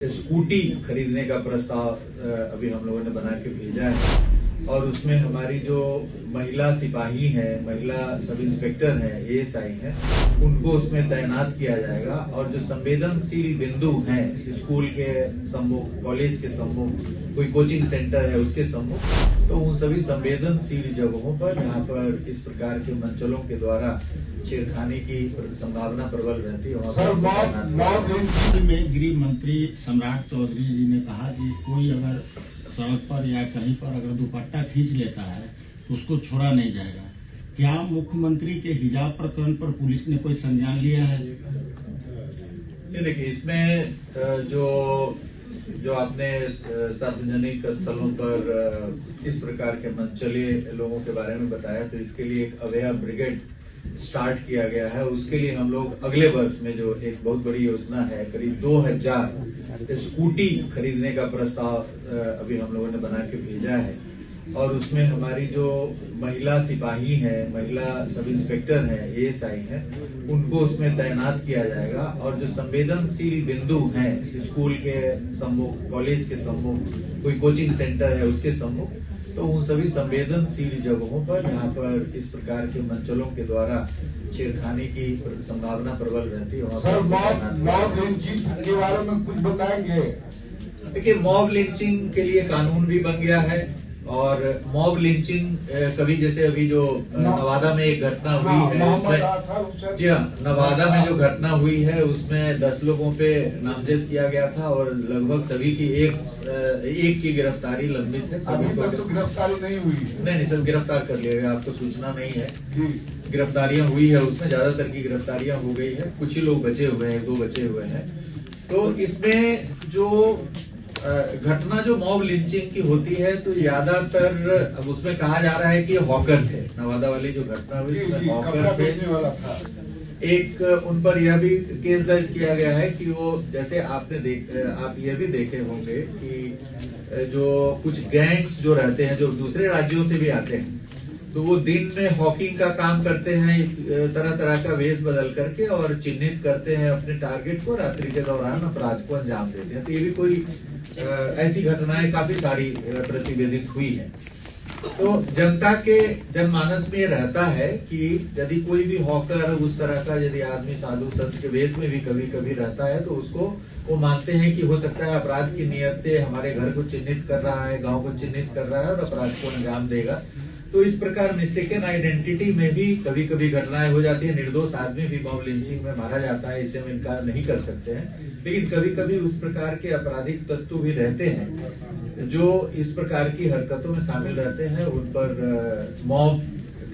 Scooty खरीदने का प्रस्ताव अभी हम लोगों ने बना के भेजा है और उसमें हमारी जो महिला सिपाही हैं, महिला सब इंस्पेक्टर हैं, एएसआई हैं, उनको उसमें तैनात किया जाएगा। और जो संवेदनशील बिंदु हैं, स्कूल के सम्मुख, कॉलेज के सम्मुख, कोई कोचिंग सेंटर है उसके सम्मुख, तो उन सभी संवेदनशील जगहों पर यहाँ पर इस प्रकार के मंचलों के द्वारा छेड़खानी की संभावना प्रबल रहती है। सर, में गृह मंत्री सम्राट चौधरी जी ने कहा कि कोई अगर सड़क पर या कहीं पर अगर दुपट्टा खींच लेता है तो उसको छोड़ा नहीं जाएगा। क्या मुख्यमंत्री के हिजाब प्रकरण पर पुलिस ने कोई संज्ञान लिया है? ये देखिए, इसमें जो आपने सार्वजनिक स्थलों पर इस प्रकार के मनचले लोगों के बारे में बताया, तो इसके लिए एक अभया ब्रिगेड स्टार्ट किया गया है। उसके लिए हम लोग अगले वर्ष में जो एक बहुत बड़ी योजना है, करीब 2000 स्कूटी खरीदने का प्रस्ताव अभी हम लोगों ने बना के भेजा है। और उसमें हमारी जो महिला सिपाही हैं, महिला सब इंस्पेक्टर हैं, एएसआई हैं, उनको उसमें तैनात किया जाएगा। और जो संवेदनशील बिंदु हैं, स्कूल के सम्मुख, कॉलेज के सम्मुख, कोई कोचिंग सेंटर है उसके सम्मुख, तो उन सभी संवेदनशील जगहों पर यहाँ पर इस प्रकार के मंचलों के द्वारा छेड़खानी की संभावना प्रबल रहती है। सर, मॉब लिंचिंग के बारे में कुछ बताएंगे? देखिए, मॉब लिंचिंग के लिए कानून भी बन गया है। और मॉब लिंचिंग कभी, जैसे अभी जो नवादा में एक घटना हुई है, उसमें जी हाँ, नवादा में जो घटना हुई है उसमें 10 लोगों पे नामजद किया गया था और लगभग सभी की एक की गिरफ्तारी लंबित है। सभी तक तो गिरफ्तारी नहीं हुई? नहीं, सब गिरफ्तार कर लिया गया। आपको सूचना नहीं है? गिरफ्तारियां हुई है, उसमें ज्यादातर की गिरफ्तारियां हो गई है। कुछ ही लोग बचे हुए हैं, 2 बचे हुए हैं। तो इसमें जो घटना जो मॉब लिंचिंग की होती है, तो ज्यादातर अब उसमें कहा जा रहा है कि हॉकर थे। नवादा वाली जो घटना हुई उसमें हॉकर थे। एक उन पर यह भी केस दर्ज किया गया है कि वो, जैसे आप ये भी देखे होंगे कि जो कुछ गैंग्स जो रहते हैं, जो दूसरे राज्यों से भी आते हैं, तो वो दिन में हॉकिंग का काम करते हैं, तरह तरह का वेश बदल करके, और चिन्हित करते हैं अपने टारगेट को, रात्रि के दौरान अपराध को अंजाम देते हैं। तो ये भी कोई ऐसी घटनाएं काफी सारी प्रतिवेदित हुई है। तो जनता के जनमानस में ये रहता है कि यदि कोई भी हॉकर, उस तरह का यदि आदमी साधु संत के वेश में भी कभी कभी रहता है, तो उसको वो मानते हैं कि हो सकता है अपराध की नियत से हमारे घर को चिन्हित कर रहा है, गांव को चिन्हित कर रहा है और अपराध को अंजाम देगा। तो इस प्रकार मिस्टेकन आइडेंटिटी में भी कभी कभी घटनाएं हो जाती है। निर्दोष आदमी भी मॉब लिंचिंग में मारा जाता है, इससे हम इनकार नहीं कर सकते हैं। लेकिन कभी कभी उस प्रकार के आपराधिक तत्व भी रहते हैं जो इस प्रकार की हरकतों में शामिल रहते हैं। उन पर मॉब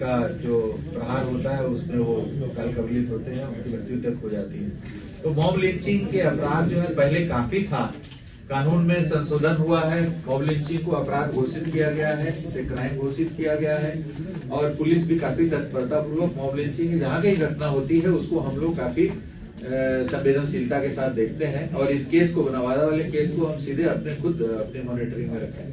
का जो प्रहार होता है उसमें वो काल कबलित होते हैं, उनकी मृत्यु तक हो जाती है। तो मॉब लिंचिंग के अपराध जो है पहले काफी था, कानून में संशोधन हुआ है। मॉब लिंचिंग को अपराध घोषित किया गया है, इसे क्राइम घोषित किया गया है। और पुलिस भी काफी तत्परता पूर्वक मॉब लिंचिंग की जहाँ कहीं घटना होती है उसको हम लोग काफी संवेदनशीलता के साथ देखते हैं। और इस केस को, नवादा वाले केस को हम सीधे अपने मॉनिटरिंग में रखें।